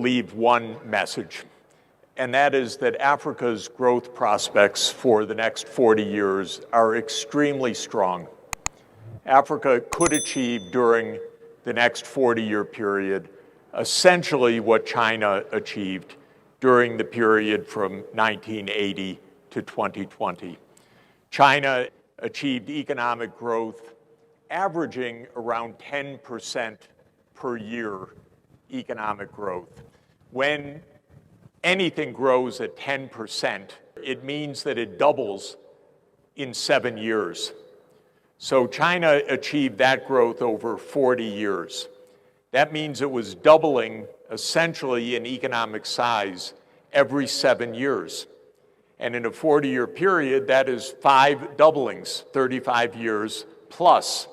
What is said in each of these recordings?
leave one message, and that is that Africa's growth prospects for the next 40 years are extremely strong. Africa could achieve during the next 40-year period essentially what China achieved during the period from 1980 to 2020. China achieved economic growth averaging around 10% per year economic growth. When anything grows at 10%, it means that it doubles in 7 years. So China achieved that growth over 40 years. That means it was doubling essentially in economic size every 7 years. And in a 40-year period, that is 5 doublings, 35 years plus.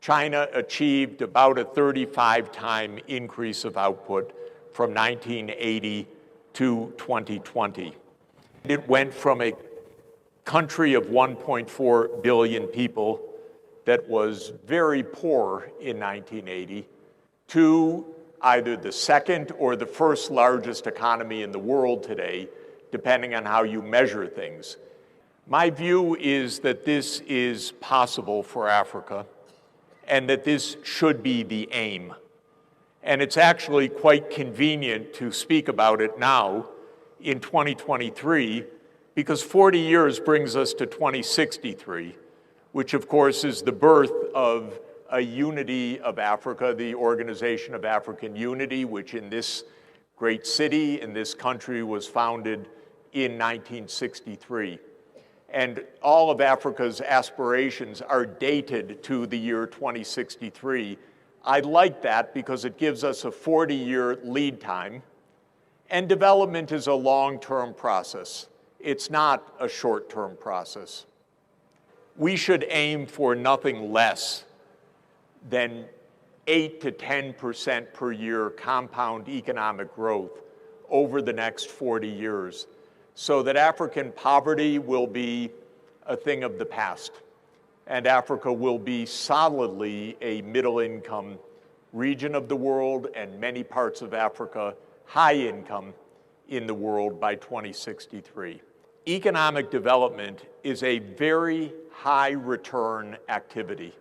China achieved about a 35-time increase of output from 1980 to 2020. It went from a country of 1.4 billion people that was very poor in 1980 to either the second or the first largest economy in the world today, depending on how you measure things. My view is that this is possible for Africa and that this should be the aim. And it's actually quite convenient to speak about it now in 2023 because 40 years brings us to 2063, which of course is the birth of a unity of Africa, the Organization of African Unity, which in this great city, in this country, was founded in 1963. And all of Africa's aspirations are dated to the year 2063. I like that because it gives us a 40-year lead time, and development is a long-term process. It's not a short-term process. We should aim for nothing less than 8 to 10% per year compound economic growth over the next 40 years, so that African poverty will be a thing of the past, and Africa will be solidly a middle-income region of the world, and many parts of Africa high income in the world by 2063. Economic development is a very high return activity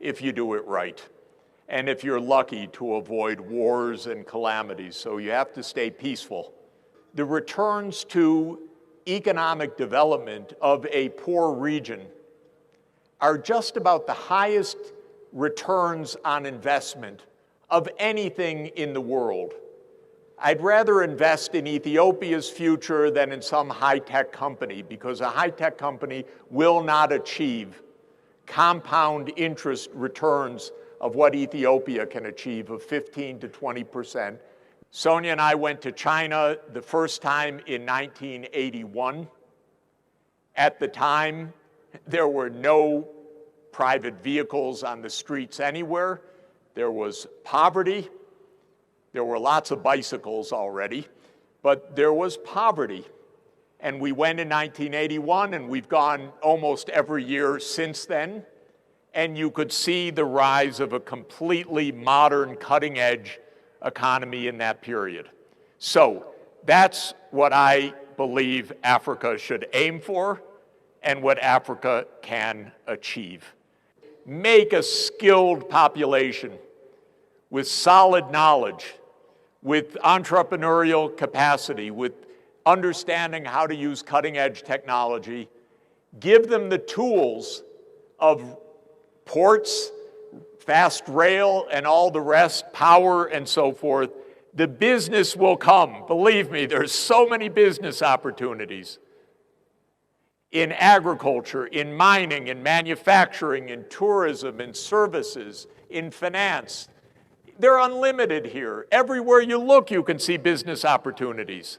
if you do it right, and if you're lucky to avoid wars and calamities, so you have to stay peaceful. The returns to economic development of a poor region are just about the highest returns on investment of anything in the world. I'd rather invest in Ethiopia's future than in some high-tech company, because a high-tech company will not achieve compound interest returns of what Ethiopia can achieve of 15 to 20%. Sonia and I went to China the first time in 1981. At the time, there were no private vehicles on the streets anywhere. There was poverty. There were lots of bicycles already, but there was poverty. And we went in 1981, and we've gone almost every year since then. And you could see the rise of a completely modern, cutting-edge economy in that period. So that's what I believe Africa should aim for and what Africa can achieve. Make a skilled population with solid knowledge, with entrepreneurial capacity, with understanding how to use cutting-edge technology. Give them the tools of ports, fast rail, and all the rest, power and so forth. The business will come. Believe me, there's so many business opportunities in agriculture, in mining, in manufacturing, in tourism, in services, in finance. They're unlimited here. Everywhere you look, you can see business opportunities.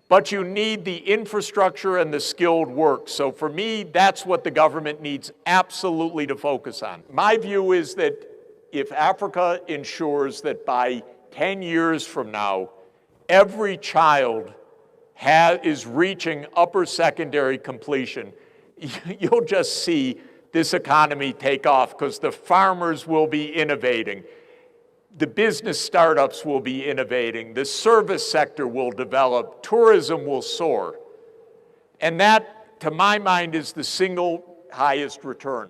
But you need the infrastructure and the skilled work. So for me, that's what the government needs absolutely to focus on. My view is that if Africa ensures that by 10 years from now, every child is reaching upper secondary completion, you'll just see this economy take off because the farmers will be innovating. The business startups will be innovating, the service sector will develop, tourism will soar. And that, to my mind, is the single highest return.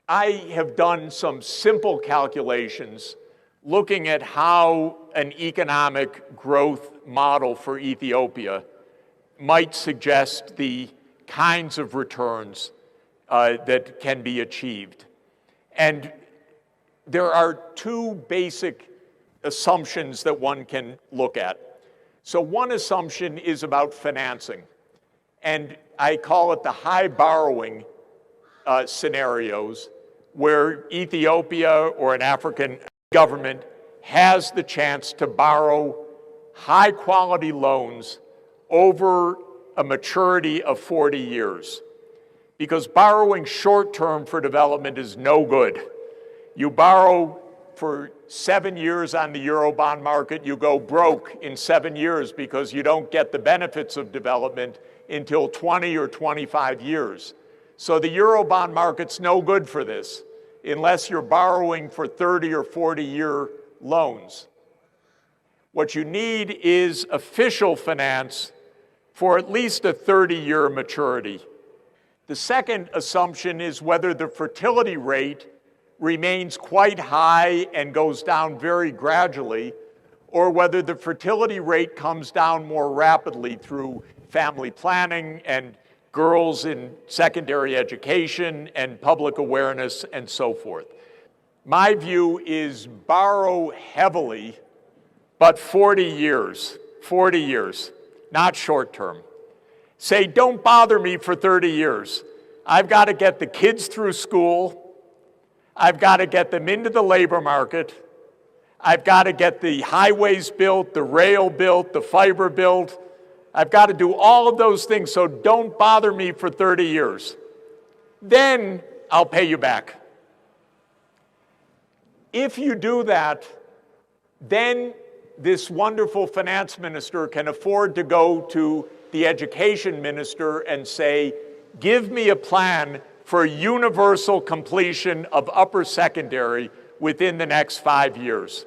I have done some simple calculations looking at how an economic growth model for Ethiopia might suggest the kinds of returns that can be achieved. And there are two basic assumptions that one can look at. So one assumption is about financing. And I call it the high borrowing scenarios, where Ethiopia or an African government has the chance to borrow high quality loans over a maturity of 40 years. Because borrowing short term for development is no good. You borrow for 7 years on the Eurobond market, you go broke in 7 years because you don't get the benefits of development until 20 or 25 years. So the Eurobond market's no good for this unless you're borrowing for 30 or 40-year loans. What you need is official finance for at least a 30-year maturity. The second assumption is whether the fertility rate remains quite high and goes down very gradually, or whether the fertility rate comes down more rapidly through family planning and girls in secondary education and public awareness and so forth. My view is borrow heavily, but 40 years, not short term. Say, don't bother me for 30 years. I've got to get the kids through school. I've got to get them into the labor market. I've got to get the highways built, the rail built, the fiber built. I've got to do all of those things, so don't bother me for 30 years. Then I'll pay you back. If you do that, then this wonderful finance minister can afford to go to the education minister and say, give me a plan for universal completion of upper secondary within the next 5 years.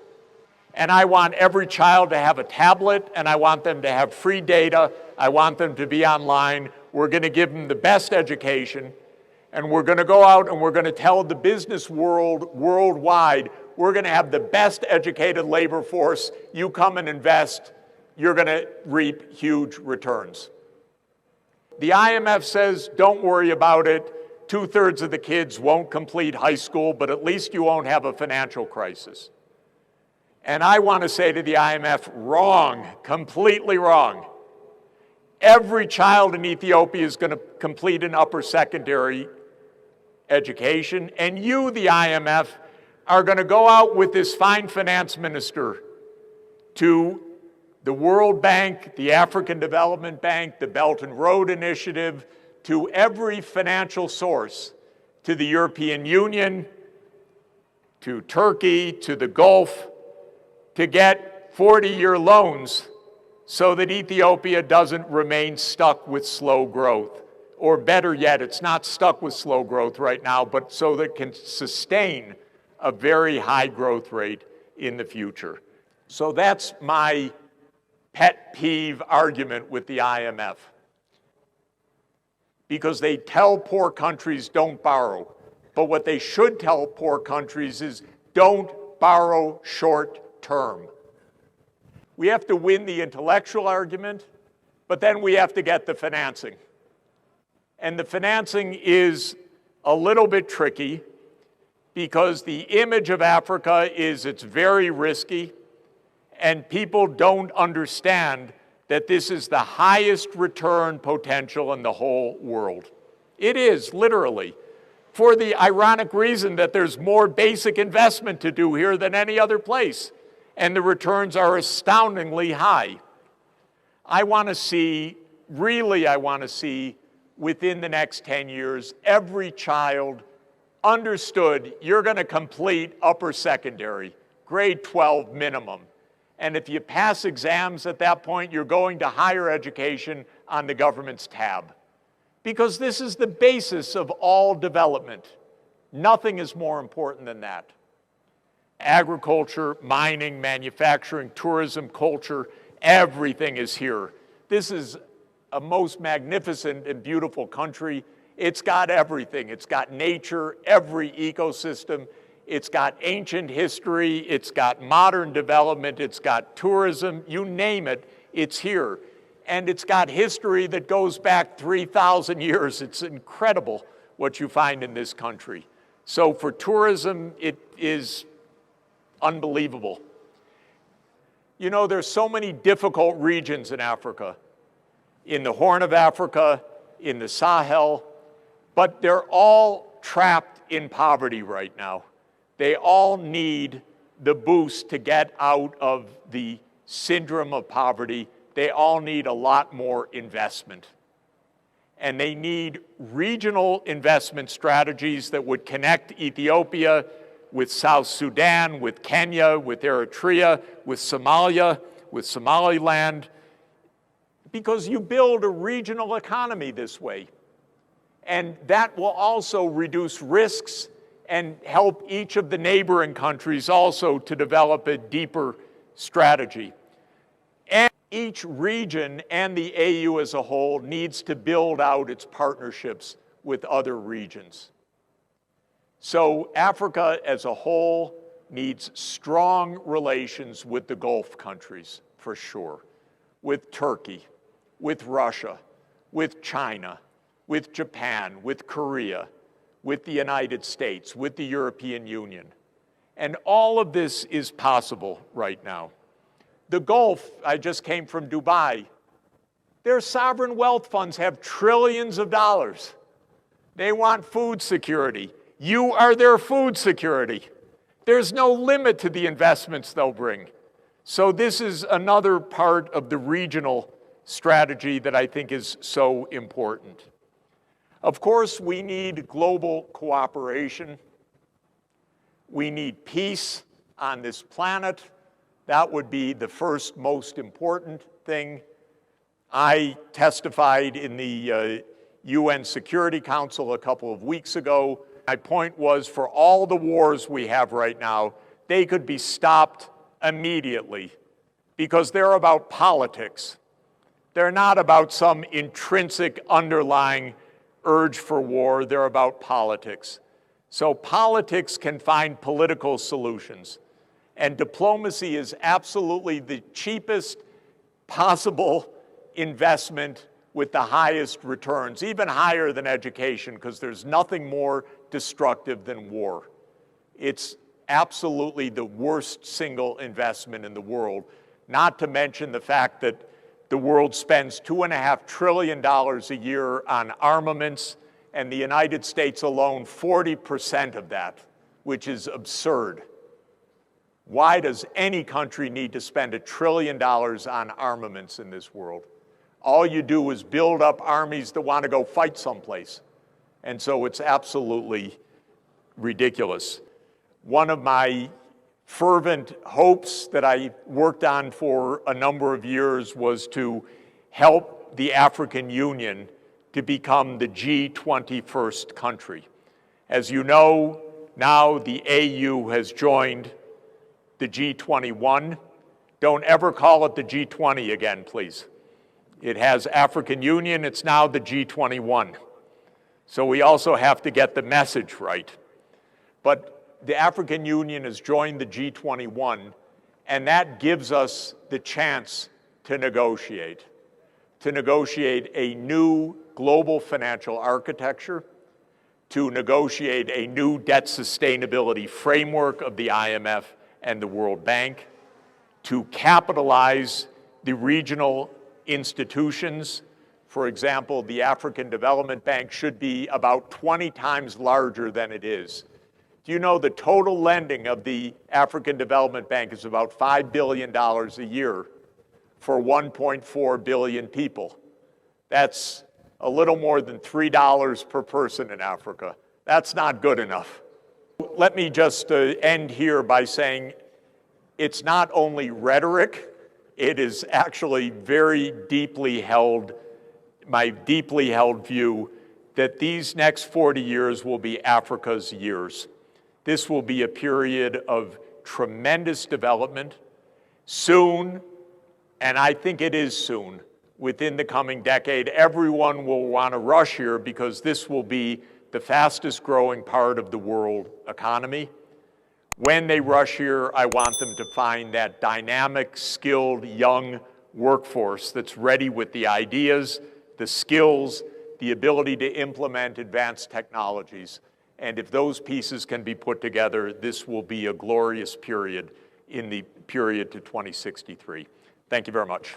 And I want every child to have a tablet, and I want them to have free data. I want them to be online. We're going to give them the best education, and we're going to go out and we're going to tell the business world worldwide, we're going to have the best educated labor force. You come and invest, you're going to reap huge returns. The IMF says, don't worry about it. 2/3 of the kids won't complete high school, but at least you won't have a financial crisis. And I want to say to the IMF, wrong, completely wrong. Every child in Ethiopia is going to complete an upper secondary education, and you, the IMF, are going to go out with this fine finance minister to the World Bank, the African Development Bank, the Belt and Road Initiative, to every financial source, to the European Union, to Turkey, to the Gulf, to get 40-year loans so that Ethiopia doesn't remain stuck with slow growth. Or better yet, it's not stuck with slow growth right now, but so that it can sustain a very high growth rate in the future. So that's my pet peeve argument with the IMF. Because they tell poor countries don't borrow. But what they should tell poor countries is don't borrow short term. We have to win the intellectual argument, but then we have to get the financing. And the financing is a little bit tricky because the image of Africa is it's very risky, and people don't understand that this is the highest return potential in the whole world. It is, literally, for the ironic reason that there's more basic investment to do here than any other place, and the returns are astoundingly high. I want to see, within the next 10 years, every child understood you're going to complete upper secondary, grade 12 minimum. And if you pass exams at that point, you're going to higher education on the government's tab. Because this is the basis of all development. Nothing is more important than that. Agriculture, mining, manufacturing, tourism, culture, everything is here. This is a most magnificent and beautiful country. It's got everything. It's got nature, every ecosystem. It's got ancient history. It's got modern development. It's got tourism. You name it, it's here. And it's got history that goes back 3,000 years. It's incredible what you find in this country. So for tourism, it is unbelievable. You know, there's so many difficult regions in Africa, in the Horn of Africa, in the Sahel, but they're all trapped in poverty right now. They all need the boost to get out of the syndrome of poverty. They all need a lot more investment. And they need regional investment strategies that would connect Ethiopia with South Sudan, with Kenya, with Eritrea, with Somalia, with Somaliland, because you build a regional economy this way. And that will also reduce risks and help each of the neighboring countries also to develop a deeper strategy. And each region and the AU as a whole needs to build out its partnerships with other regions. So Africa as a whole needs strong relations with the Gulf countries, for sure, with Turkey, with Russia, with China, with Japan, with Korea, with the United States, with the European Union. And all of this is possible right now. The Gulf, I just came from Dubai, their sovereign wealth funds have trillions of dollars. They want food security. You are their food security. There's no limit to the investments they'll bring. So this is another part of the regional strategy that I think is so important. Of course, we need global cooperation. We need peace on this planet. That would be the first most important thing. I testified in the UN Security Council a couple of weeks ago. My point was, for all the wars we have right now, they could be stopped immediately because they're about politics. They're not about some intrinsic underlying urge for war. They're about politics. So politics can find political solutions. And diplomacy is absolutely the cheapest possible investment with the highest returns, even higher than education, because there's nothing more destructive than war. It's absolutely the worst single investment in the world, not to mention the fact that the world spends $2.5 trillion a year on armaments, and the United States alone 40% of that, which is absurd. Why does any country need to spend $1 trillion on armaments in this world? All you do is build up armies that want to go fight someplace. And so it's absolutely ridiculous. One of my fervent hopes that I worked on for a number of years was to help the African Union to become the G21st country. As you know, now the AU has joined the G21. Don't ever call it the G20 again, please. It has African Union, it's now the G21. So we also have to get the message right. But the African Union has joined the G21, and that gives us the chance to negotiate a new global financial architecture, to negotiate a new debt sustainability framework of the IMF and the World Bank, to capitalize the regional institutions. For example, the African Development Bank should be about 20 times larger than it is. Do you know the total lending of the African Development Bank is about $5 billion a year for 1.4 billion people? That's a little more than $3 per person in Africa. That's not good enough. Let me just end here by saying it's not only rhetoric, it is actually very deeply held, my deeply held view that these next 40 years will be Africa's years. This will be a period of tremendous development. Soon, and I think it is soon, within the coming decade, everyone will want to rush here because this will be the fastest growing part of the world economy. When they rush here, I want them to find that dynamic, skilled, young workforce that's ready with the ideas, the skills, the ability to implement advanced technologies. And if those pieces can be put together, this will be a glorious period in the period to 2063. Thank you very much.